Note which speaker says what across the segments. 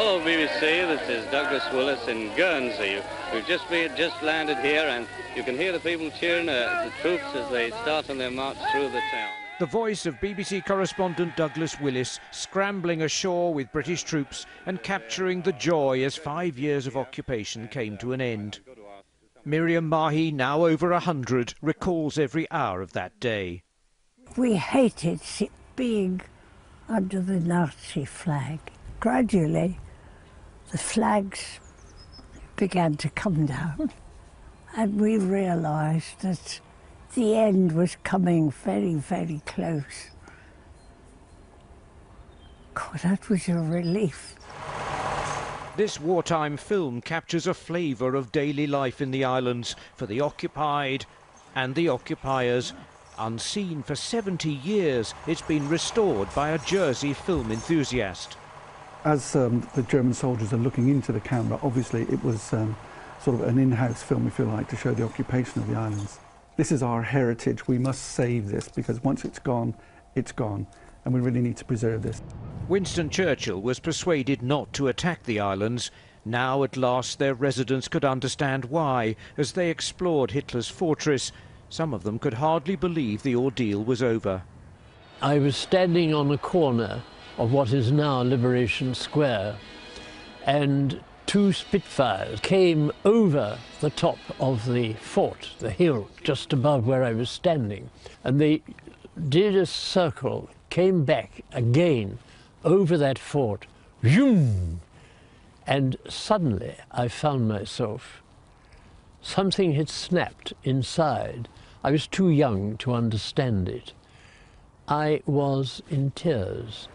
Speaker 1: Hello BBC, this is Douglas Willis in Guernsey. We've just landed here and you can hear the people cheering the troops as they start on their march through the town.
Speaker 2: The voice of BBC correspondent Douglas Willis scrambling ashore with British troops and capturing the joy as 5 years of occupation came to an end. Miriam Mahi, now over 100, recalls every hour of that day.
Speaker 3: We hated being under the Nazi flag. Gradually, the flags began to come down, and we realised that the end was coming very, very close. God, that was a relief.
Speaker 2: This wartime film captures a flavour of daily life in the islands for the occupied and the occupiers. Unseen for 70 years, it's been restored by a Jersey film enthusiast.
Speaker 4: As the German soldiers are looking into the camera, obviously it was sort of an in-house film, if you like, to show the occupation of the islands. This is our heritage. We must save this, because once it's gone, and we really need to preserve this.
Speaker 2: Winston Churchill was persuaded not to attack the islands. Now at last their residents could understand why. As they explored Hitler's fortress, some of them could hardly believe the ordeal was over.
Speaker 5: I was standing on a corner of what is now Liberation Square, and two Spitfires came over the top of the fort, the hill just above where I was standing, and they did a circle, came back again over that fort, zoom, and suddenly I found myself, something had snapped inside. I was too young to understand it. I was in tears.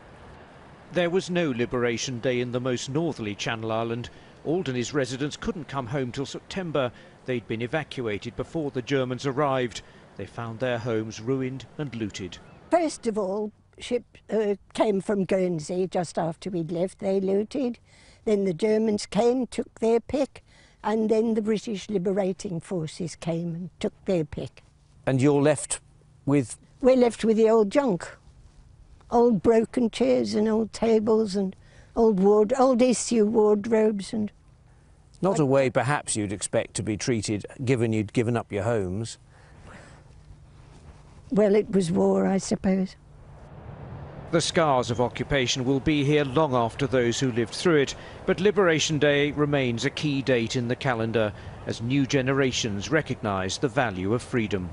Speaker 2: There was no Liberation Day in the most northerly Channel Island. Alderney's residents couldn't come home till September. They'd been evacuated before the Germans arrived. They found their homes ruined and looted.
Speaker 3: First of all, ship came from Guernsey just after we'd left. They looted. Then the Germans came, took their pick, and then the British Liberating Forces came and took their pick.
Speaker 6: And you're left with?
Speaker 3: We're left with the old junk. Old broken chairs and old tables and old issue wardrobes and...
Speaker 6: Not a way perhaps you'd expect to be treated, given you'd given up your homes.
Speaker 3: Well, it was war, I suppose.
Speaker 2: The scars of occupation will be here long after those who lived through it, but Liberation Day remains a key date in the calendar as new generations recognise the value of freedom.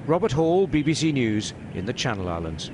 Speaker 2: Robert Hall, BBC News, in the Channel Islands.